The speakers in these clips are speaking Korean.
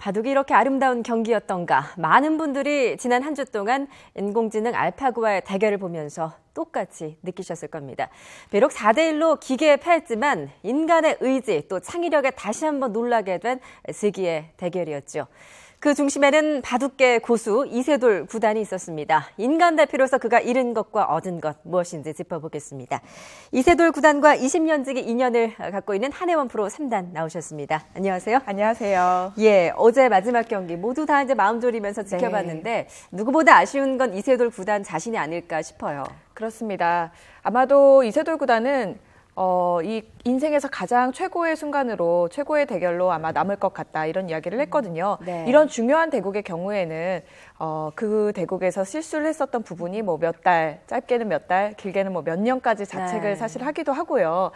바둑이 이렇게 아름다운 경기였던가. 많은 분들이 지난 한 주 동안 인공지능 알파고와의 대결을 보면서 똑같이 느끼셨을 겁니다. 비록 4대1로 기계에 패했지만 인간의 의지 또 창의력에 다시 한번 놀라게 된 세기의 대결이었죠. 그 중심에는 바둑계 고수 이세돌 구단이 있었습니다. 인간 대표로서 그가 잃은 것과 얻은 것 무엇인지 짚어보겠습니다. 이세돌 구단과 20년 지기 인연을 갖고 있는 한혜원 프로 3단 나오셨습니다. 안녕하세요. 안녕하세요. 예, 어제 마지막 경기 모두 다 이제 마음 졸이면서 지켜봤는데 누구보다 아쉬운 건 이세돌 구단 자신이 아닐까 싶어요. 그렇습니다. 아마도 이세돌 구단은 이 인생에서 가장 최고의 순간으로 최고의 대결로 아마 남을 것 같다 이런 이야기를 했거든요. 네. 이런 중요한 대국의 경우에는 그 대국에서 실수를 했었던 부분이 뭐 몇 달, 짧게는 몇 달, 길게는 뭐 몇 년까지 자책을 네. 사실 하기도 하고요.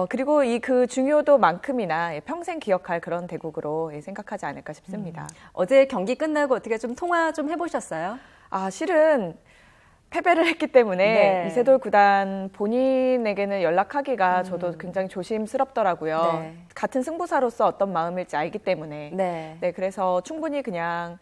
그리고 그 중요도만큼이나 평생 기억할 그런 대국으로 생각하지 않을까 싶습니다. 어제 경기 끝나고 어떻게 좀 통화 좀 해보셨어요? 실은 패배를 했기 때문에 네. 이세돌 구단 본인에게는 연락하기가 저도 굉장히 조심스럽더라고요. 네. 같은 승부사로서 어떤 마음일지 알기 때문에. 네. 그래서 충분히 그냥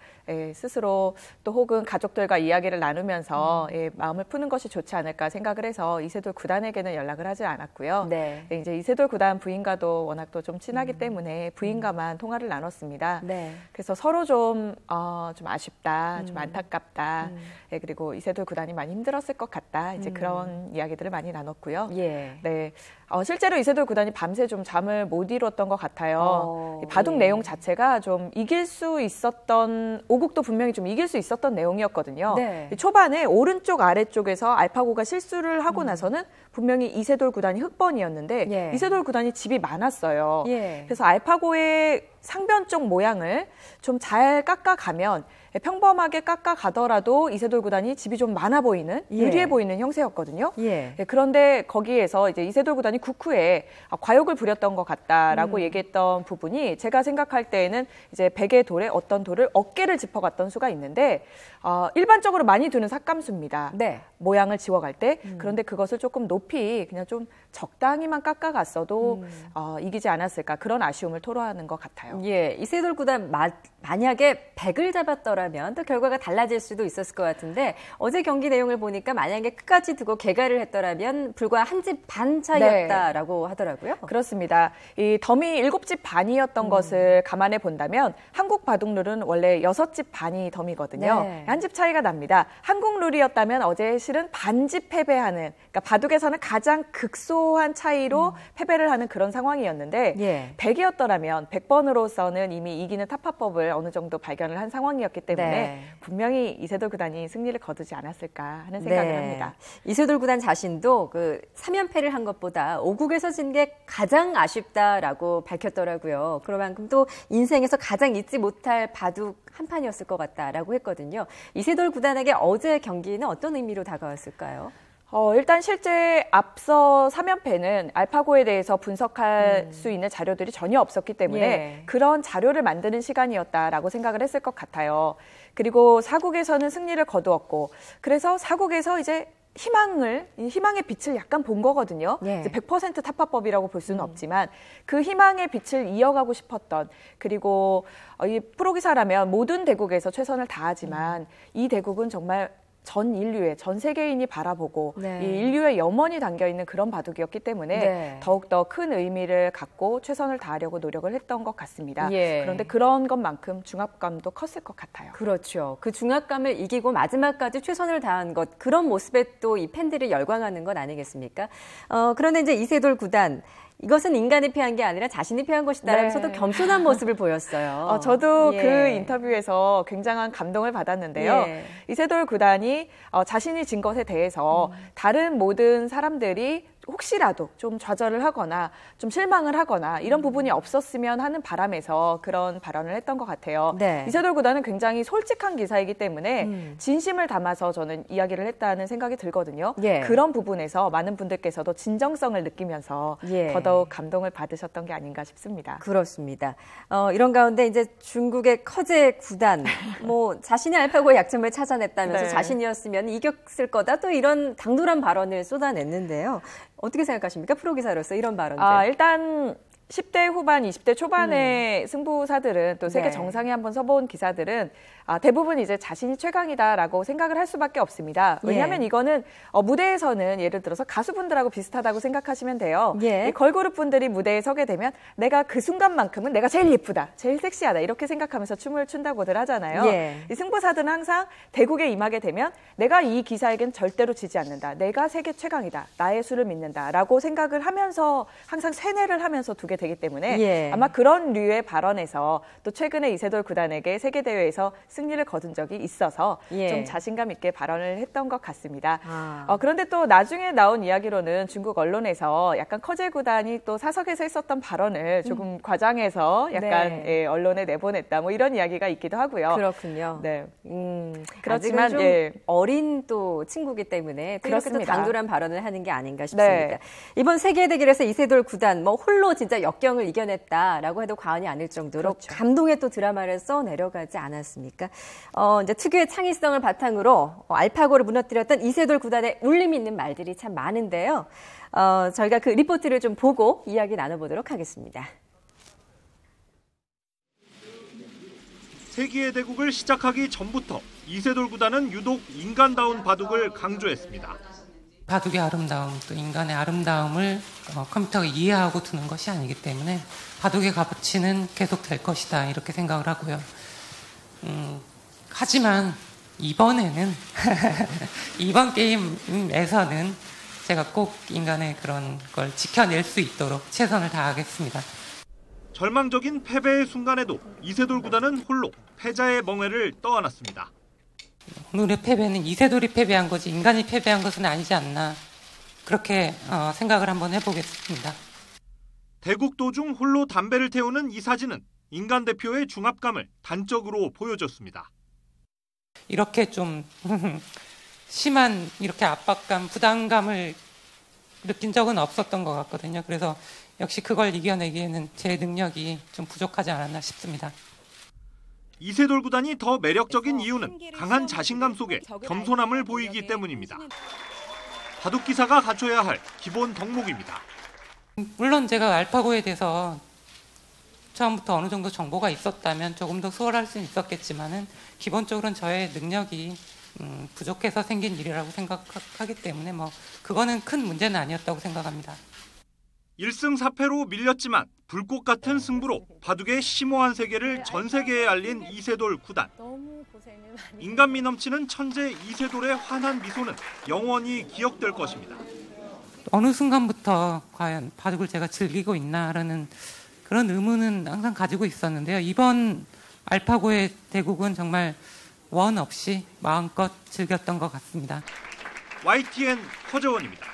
스스로 또 혹은 가족들과 이야기를 나누면서 마음을 푸는 것이 좋지 않을까 생각을 해서 이세돌 구단에게는 연락을 하지 않았고요. 네. 이제 이세돌 구단 부인과도 워낙 또 좀 친하기 때문에 부인과만 통화를 나눴습니다. 네. 그래서 서로 좀 아쉽다, 좀 안타깝다. 그리고 이세돌 구단이 많이 힘들었을 것 같다. 이제 그런 이야기들을 많이 나눴고요. 예. 네. 실제로 이세돌 구단이 밤새 좀 잠을 못 이뤘던 것 같아요. 바둑 내용 자체가 좀 이길 수 있었던, 오국도 분명히 좀 이길 수 있었던 내용이었거든요. 네. 초반에 오른쪽 아래쪽에서 알파고가 실수를 하고 나서는 분명히 이세돌 구단이 흑번이었는데 예. 이세돌 구단이 집이 많았어요. 예. 그래서 알파고의 상변 쪽 모양을 좀 잘 깎아가면 평범하게 깎아가더라도 이세돌 구단이 집이 좀 많아 보이는, 유리해 보이는 형세였거든요. 예. 그런데 거기에서 이제 이세돌 구단이 국후에 과욕을 부렸던 것 같다라고 얘기했던 부분이 제가 생각할 때에는 이제 백의 돌에 어떤 돌을 어깨를 짚어갔던 수가 있는데 일반적으로 많이 두는 삭감수입니다. 네. 모양을 지워갈 때. 그런데 그것을 조금 높이 그냥 좀 적당히만 깎아갔어도 이기지 않았을까 그런 아쉬움을 토로하는 것 같아요. 예, 이세돌 구단 만약에 100을 잡았더라면 또 결과가 달라질 수도 있었을 것 같은데 어제 경기 내용을 보니까 만약에 끝까지 두고 개가를 했더라면 불과 한 집 반 차이였다라고 하더라고요. 그렇습니다. 이 덤이 7집 반이었던 것을 감안해 본다면 한국 바둑룰은 원래 6집 반이 덤이거든요. 네. 한 집 차이가 납니다. 한국 룰이었다면 어제 실은 반집 패배하는, 그러니까 바둑에서는 가장 극소한 차이로 패배를 하는 그런 상황이었는데 예. 100이었더라면 100번으로서는 이미 이기는 타파법을 어느 정도 발견을 한 상황이었기 때문에 네. 분명히 이세돌 구단이 승리를 거두지 않았을까 하는 생각을 합니다. 이세돌 구단 자신도 그 3연패를 한 것보다 5국에서 진 게 가장 아쉽다라고 밝혔더라고요. 그만큼 또 인생에서 가장 잊지 못할 바둑 한 판이었을 것 같다라고 했거든요. 이세돌 구단에게 어제 경기는 어떤 의미로 다가왔을까요? 일단 실제 앞서 3연패는 알파고에 대해서 분석할 수 있는 자료들이 전혀 없었기 때문에 예. 그런 자료를 만드는 시간이었다라고 생각을 했을 것 같아요. 그리고 4국에서는 승리를 거두었고 그래서 4국에서 이제 희망의 빛을 약간 본 거거든요. 예. 이제 100% 타파법이라고 볼 수는 없지만 그 희망의 빛을 이어가고 싶었던, 그리고 이 프로기사라면 모든 대국에서 최선을 다하지만 이 대국은 정말 전 인류의, 전 세계인이 바라보고 네. 이 인류의 염원이 담겨있는 그런 바둑이었기 때문에 네. 더욱더 큰 의미를 갖고 최선을 다하려고 노력을 했던 것 같습니다. 예. 그런데 그런 것만큼 중압감도 컸을 것 같아요. 그렇죠. 그 중압감을 이기고 마지막까지 최선을 다한 것, 그런 모습에 또 이 팬들이 열광하는 건 아니겠습니까? 그런데 이제 이세돌 구단, 이것은 인간이 패한 게 아니라 자신이 패한 것이다라면서도 겸손한 모습을 보였어요. 저도 예. 그 인터뷰에서 굉장한 감동을 받았는데요. 예. 이세돌 구단이 자신이 진 것에 대해서 다른 모든 사람들이 혹시라도 좀 좌절을 하거나 좀 실망을 하거나 이런 부분이 없었으면 하는 바람에서 그런 발언을 했던 것 같아요. 네. 이세돌 구단은 굉장히 솔직한 기사이기 때문에 진심을 담아서 저는 이야기를 했다는 생각이 들거든요. 예. 그런 부분에서 많은 분들께서도 진정성을 느끼면서 예. 더더욱 감동을 받으셨던 게 아닌가 싶습니다. 그렇습니다. 이런 가운데 이제 중국의 커제 구단, 뭐 자신의 알파고의 약점을 찾아냈다면서 네. 자신이었으면 이겼을 거다, 또 이런 당돌한 발언을 쏟아냈는데요. 어떻게 생각하십니까? 프로기사로서 이런 발언들. 일단 10대 후반, 20대 초반의 승부사들은 또 세계 네. 정상에 한번 서본 기사들은 대부분 이제 자신이 최강이다라고 생각을 할 수밖에 없습니다. 왜냐하면 이거는 무대에서는 예를 들어서 가수분들하고 비슷하다고 생각하시면 돼요. 이 걸그룹 분들이 무대에 서게 되면 내가 그 순간만큼은 내가 제일 예쁘다, 제일 섹시하다 이렇게 생각하면서 춤을 춘다고들 하잖아요. 이 승부사들은 항상 대국에 임하게 되면 내가 이 기사에겐 절대로 지지 않는다, 내가 세계 최강이다, 나의 수를 믿는다라고 생각을 하면서 항상 세뇌를 하면서 두게 되기 때문에 아마 그런 류의 발언에서 또 최근에 이세돌 구단에게 세계대회에서 승리를 거둔 적이 있어서 좀 자신감 있게 발언을 했던 것 같습니다. 그런데 또 나중에 나온 이야기로는 중국 언론에서 약간 커제 구단이 또 사석에서 했었던 발언을 조금 과장해서 약간 언론에 내보냈다 뭐 이런 이야기가 있기도 하고요. 그렇군요. 네. 그렇지만 좀 어린 또 친구기 때문에 또 이렇게 또 당돌한 발언을 하는 게 아닌가 싶습니다. 이번 세계 대결에서 이세돌 구단 뭐 홀로 진짜 역경을 이겨냈다라고 해도 과언이 아닐 정도로 감동의 또 드라마를 써 내려가지 않았습니까? 이제 특유의 창의성을 바탕으로 알파고를 무너뜨렸던 이세돌 구단의 울림이 있는 말들이 참 많은데요. 저희가 그 리포트를 좀 보고 이야기 나눠보도록 하겠습니다. 세기의 대국을 시작하기 전부터 이세돌 구단은 유독 인간다운 바둑을 강조했습니다. 바둑의 아름다움, 또 인간의 아름다움을 컴퓨터가 이해하고 두는 것이 아니기 때문에 바둑의 값어치는 계속될 것이다 이렇게 생각을 하고요. 하지만 이번에는 이번 게임에서는 제가 꼭 인간의 그런 걸 지켜낼 수 있도록 최선을 다하겠습니다. 절망적인 패배의 순간에도 이세돌 구단은 홀로 패자의 멍해를 떠안았습니다. 오늘의 패배는 이세돌이 패배한 거지 인간이 패배한 것은 아니지 않나 그렇게 생각을 한번 해보겠습니다. 대국 도중 홀로 담배를 태우는 이 사진은 인간 대표의 중압감을 단적으로 보여줬습니다. 이렇게 좀 심한 이렇게 압박감, 부담감을 느낀 적은 없었던 것 같거든요. 그래서 역시 그걸 이겨내기에는 제 능력이 좀 부족하지 않았나 싶습니다. 이세돌 구단이 더 매력적인 이유는 강한 자신감 속에 겸손함을 보이기 때문입니다. 바둑 기사가 갖춰야 할 기본 덕목입니다. 물론 제가 알파고에 대해서 처음부터 어느 정도 정보가 있었다면 조금 더 수월할 수는 있었겠지만은 기본적으로는 저의 능력이 부족해서 생긴 일이라고 생각하기 때문에 뭐 그거는 큰 문제는 아니었다고 생각합니다. 1승 4패로 밀렸지만 불꽃 같은 승부로 바둑의 심오한 세계를 전 세계에 알린 이세돌 구단. 인간미 넘치는 천재 이세돌의 환한 미소는 영원히 기억될 것입니다. 어느 순간부터 과연 바둑을 제가 즐기고 있나라는 그런 의문은 항상 가지고 있었는데요. 이번 알파고의 대국은 정말 원 없이 마음껏 즐겼던 것 같습니다. YTN 허재원입니다.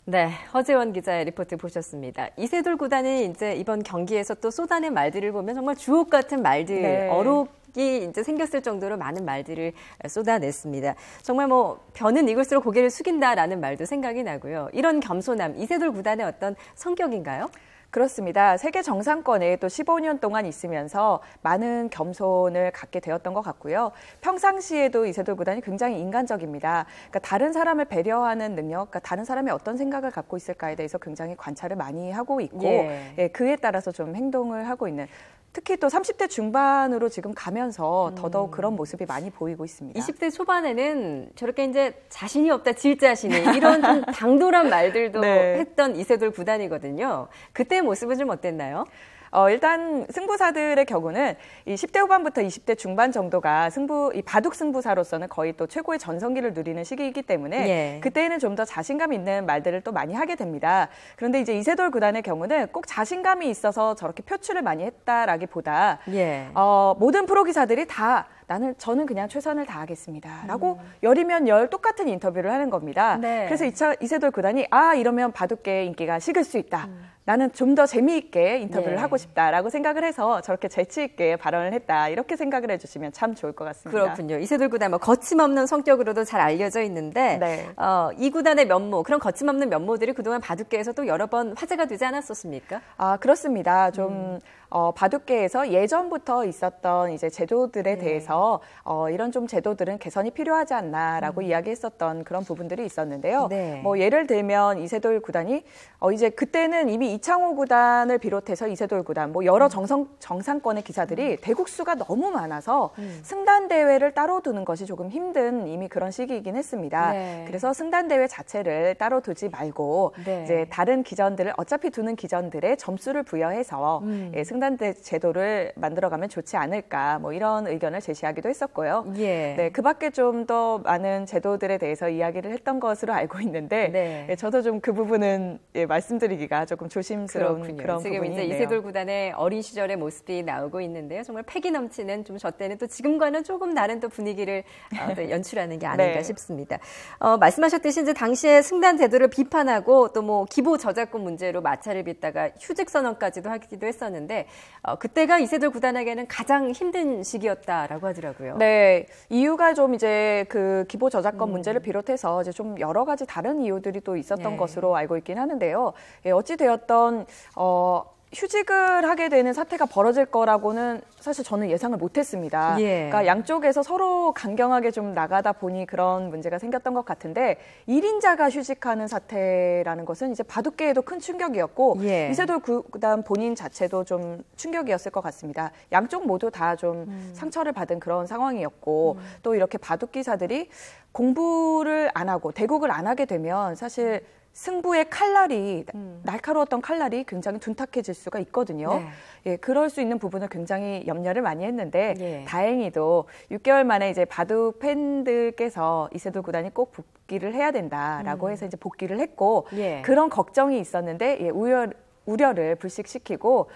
네, 허재원 기자의 리포트 보셨습니다. 이세돌 구단이 이제 이번 경기에서 또 쏟아낸 말들을 보면 정말 주옥 같은 말들, 어록이 이제 생겼을 정도로 많은 말들을 쏟아냈습니다. 정말 뭐 변은 익을수록 고개를 숙인다라는 말도 생각이 나고요. 이런 겸손함, 이세돌 구단의 어떤 성격인가요? 그렇습니다. 세계 정상권에 또 15년 동안 있으면서 많은 겸손을 갖게 되었던 것 같고요. 평상시에도 이세돌 구단이 굉장히 인간적입니다. 그러니까 다른 사람을 배려하는 능력, 그러니까 다른 사람이 어떤 생각을 갖고 있을까에 대해서 굉장히 관찰을 많이 하고 있고 그에 따라서 좀 행동을 하고 있는, 특히 또 30대 중반으로 지금 가면서 더더욱 그런 모습이 많이 보이고 있습니다. 20대 초반에는 저렇게 이제 자신이 없다, 질 자신이 이런 좀 당돌한 말들도 했던 이세돌 구단이거든요. 그때의 모습은 좀 어땠나요? 일단 승부사들의 경우는 이 10대 후반부터 20대 중반 정도가 이 바둑 승부사로서는 거의 또 최고의 전성기를 누리는 시기이기 때문에 그때는 좀 더 자신감 있는 말들을 또 많이 하게 됩니다. 그런데 이제 이세돌 구단의 경우는 꼭 자신감이 있어서 저렇게 표출을 많이 했다라기보다 모든 프로 기사들이 다 저는 그냥 최선을 다하겠습니다 라고 열이면 열 똑같은 인터뷰를 하는 겁니다. 그래서 이세돌 구단이 이러면 바둑계의 인기가 식을 수 있다. 나는 좀 더 재미있게 인터뷰를 하고 싶다라고 생각을 해서 저렇게 재치 있게 발언을 했다. 이렇게 생각을 해주시면 참 좋을 것 같습니다. 그렇군요. 이세돌 구단 뭐 거침없는 성격으로도 잘 알려져 있는데 이 구단의 면모, 그런 거침없는 면모들이 그동안 바둑계에서 또 여러 번 화제가 되지 않았었습니까? 그렇습니다. 좀 바둑계에서 예전부터 있었던 이제 제도들에 네. 대해서 이런 좀 제도들은 개선이 필요하지 않나라고 이야기했었던 그런 부분들이 있었는데요. 네. 뭐 예를 들면 이세돌 구단이 이제 그때는 이미 이창호 구단을 비롯해서 이세돌 구단 뭐 여러 정상권의 기사들이 대국수가 너무 많아서 승단 대회를 따로 두는 것이 조금 힘든 이미 그런 시기이긴 했습니다. 네. 그래서 승단 대회 자체를 따로 두지 말고 네. 이제 다른 기전들을 어차피 두는 기전들의 점수를 부여해서 승단대 제도를 만들어가면 좋지 않을까 뭐 이런 의견을 제시하기도 했었고요. 예. 네, 그 밖에 좀 더 많은 제도들에 대해서 이야기를 했던 것으로 알고 있는데 네. 예, 저도 좀 그 부분은 말씀드리기가 조금 조심스러운 그렇군요. 그런 지금 부분이 이제 있네요. 이세돌 구단의 어린 시절의 모습이 나오고 있는데요. 정말 패기 넘치는 좀 저 때는 또 지금과는 조금 다른 또 분위기를 또 연출하는 게 아닌가 네. 싶습니다. 말씀하셨듯이 이제 당시에 승단 제도를 비판하고 또 뭐 기보 저작권 문제로 마찰을 빚다가 휴직 선언까지도 하기도 했었는데 그때가 이세돌 구단에게는 가장 힘든 시기였다라고 하더라고요. 네, 이유가 좀 이제 그 기보 저작권 문제를 비롯해서 이제 좀 여러 가지 다른 이유들이 또 있었던 네. 것으로 알고 있긴 하는데요. 예, 어찌 되었던 휴직을 하게 되는 사태가 벌어질 거라고는 사실 저는 예상을 못했습니다. 예. 그러니까 양쪽에서 서로 강경하게 좀 나가다 보니 그런 문제가 생겼던 것 같은데 1인자가 휴직하는 사태라는 것은 이제 바둑계에도 큰 충격이었고 예. 이세돌 구단 본인 자체도 좀 충격이었을 것 같습니다. 양쪽 모두 다 좀 상처를 받은 그런 상황이었고 또 이렇게 바둑 기사들이 공부를 안 하고 대국을 안 하게 되면 사실 승부의 칼날이 날카로웠던 칼날이 굉장히 둔탁해질 수가 있거든요. 네. 예, 그럴 수 있는 부분을 굉장히 염려를 많이 했는데 예. 다행히도 6개월 만에 이제 바둑 팬들께서 이세돌 구단이 꼭 복귀를 해야 된다라고 해서 이제 복귀를 했고 예. 그런 걱정이 있었는데 예, 우려를 불식시키고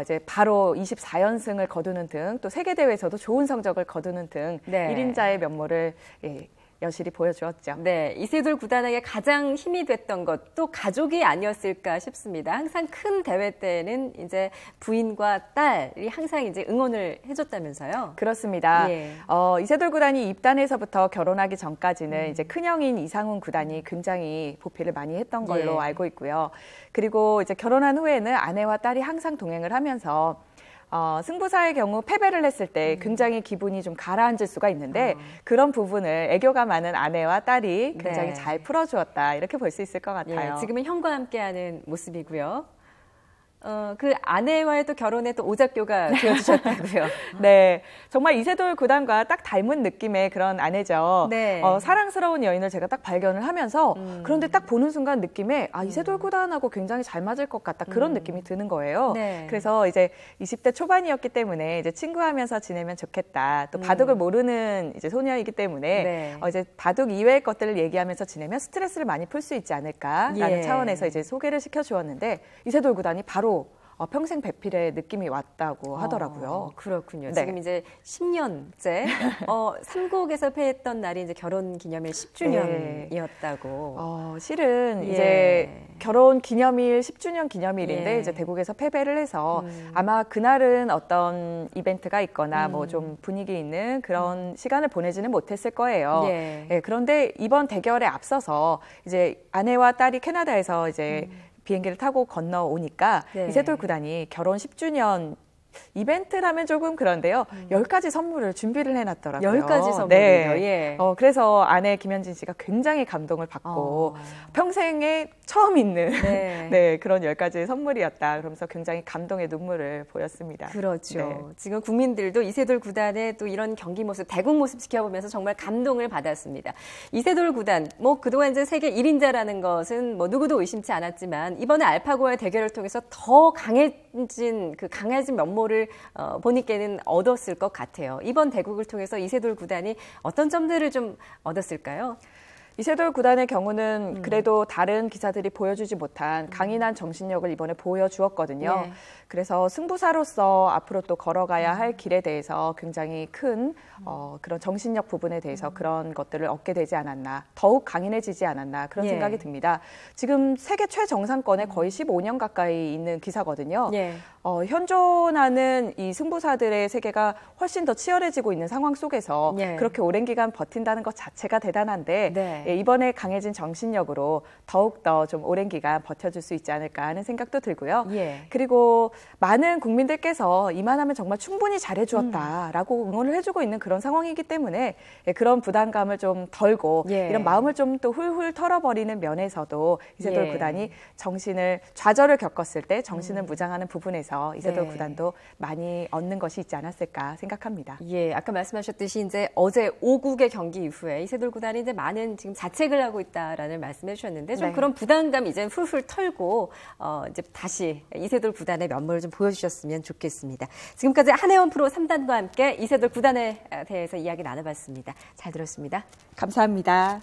이제 바로 24연승을 거두는 등 또 세계 대회에서도 좋은 성적을 거두는 등 네. 1인자의 면모를 여실히 보여주었죠. 네, 이세돌 구단에게 가장 힘이 됐던 것도 가족이 아니었을까 싶습니다. 항상 큰 대회 때는 이제 부인과 딸이 항상 이제 응원을 해줬다면서요. 그렇습니다. 예. 이세돌 구단이 입단에서부터 결혼하기 전까지는 이제 큰형인 이상훈 구단이 굉장히 보필을 많이 했던 걸로 예. 알고 있고요. 그리고 이제 결혼한 후에는 아내와 딸이 항상 동행을 하면서 승부사의 경우 패배를 했을 때 굉장히 기분이 좀 가라앉을 수가 있는데 그런 부분을 애교가 많은 아내와 딸이 굉장히 네. 잘 풀어주었다 이렇게 볼 수 있을 것 같아요. 예, 지금은 형과 함께하는 모습이고요. 그 아내와의 또 결혼에 또 오작교가 되어주셨다고요. 네, 정말 이세돌 구단과 딱 닮은 느낌의 그런 아내죠. 네. 사랑스러운 여인을 제가 딱 발견을 하면서 그런데 딱 보는 순간 느낌에 이세돌 구단하고 굉장히 잘 맞을 것 같다 그런 느낌이 드는 거예요. 네. 그래서 이제 20대 초반이었기 때문에 이제 친구하면서 지내면 좋겠다. 또 바둑을 모르는 이제 소녀이기 때문에 네. 이제 바둑 이외의 것들을 얘기하면서 지내면 스트레스를 많이 풀 수 있지 않을까라는 예. 차원에서 이제 소개를 시켜주었는데 이세돌 구단이 바로 평생 배필의 느낌이 왔다고 하더라고요. 그렇군요. 네. 지금 이제 10년째 삼국에서 패했던 날이 이제 결혼 기념일 10주년이었다고. 실은 예. 이제 결혼 기념일 10주년 기념일인데 예. 이제 대국에서 패배를 해서 아마 그날은 어떤 이벤트가 있거나 뭐 좀 분위기 있는 그런 시간을 보내지는 못했을 거예요. 예. 예, 그런데 이번 대결에 앞서서 이제 아내와 딸이 캐나다에서 이제 비행기를 타고 건너오니까 네. 이세돌 구단이 결혼 10주년 이벤트라면 조금 그런데요. 10가지 선물을 준비를 해놨더라고요. 10가지 선물이요. 네. 예. 그래서 아내 김현진 씨가 굉장히 감동을 받고 평생에 처음 있는 네. 네, 그런 10가지의 선물이었다. 그러면서 굉장히 감동의 눈물을 보였습니다. 그렇죠. 네. 지금 국민들도 이세돌 구단의 또 이런 경기 모습, 대국 모습 지켜보면서 정말 감동을 받았습니다. 이세돌 구단, 뭐 그동안 이제 세계 1인자라는 것은 뭐 누구도 의심치 않았지만 이번에 알파고와의 대결을 통해서 더 강해진 면모를 본인께는 얻었을 것 같아요. 이번 대국을 통해서 이세돌 구단이 어떤 점들을 좀 얻었을까요? 이세돌 구단의 경우는 그래도 다른 기사들이 보여주지 못한 강인한 정신력을 이번에 보여주었거든요. 예. 그래서 승부사로서 앞으로 또 걸어가야 할 길에 대해서 굉장히 큰 그런 정신력 부분에 대해서 그런 것들을 얻게 되지 않았나, 더욱 강인해지지 않았나 그런 예. 생각이 듭니다. 지금 세계 최정상권에 거의 15년 가까이 있는 기사거든요. 예. 현존하는 이 승부사들의 세계가 훨씬 더 치열해지고 있는 상황 속에서 예. 그렇게 오랜 기간 버틴다는 것 자체가 대단한데 네. 예, 이번에 강해진 정신력으로 더욱더 좀 오랜 기간 버텨줄 수 있지 않을까 하는 생각도 들고요. 예. 그리고 많은 국민들께서 이만하면 정말 충분히 잘해주었다라고 응원을 해주고 있는 그런 상황이기 때문에 예, 그런 부담감을 좀 덜고 예. 이런 마음을 좀 또 훌훌 털어버리는 면에서도 이세돌 예. 구단이 좌절을 겪었을 때 정신을 무장하는 부분에서 이세돌 네. 구단도 많이 얻는 것이 있지 않았을까 생각합니다. 예, 아까 말씀하셨듯이 이제 어제 5국의 경기 이후에 이세돌 구단이 이제 많은 지금 자책을 하고 있다라는 말씀해 주셨는데 좀 네. 그런 부담감 이제 훌훌 털고 이제 다시 이세돌 구단의 면모를 좀 보여주셨으면 좋겠습니다. 지금까지 한혜원 프로 3단과 함께 이세돌 구단에 대해서 이야기 나눠봤습니다. 잘 들었습니다. 감사합니다.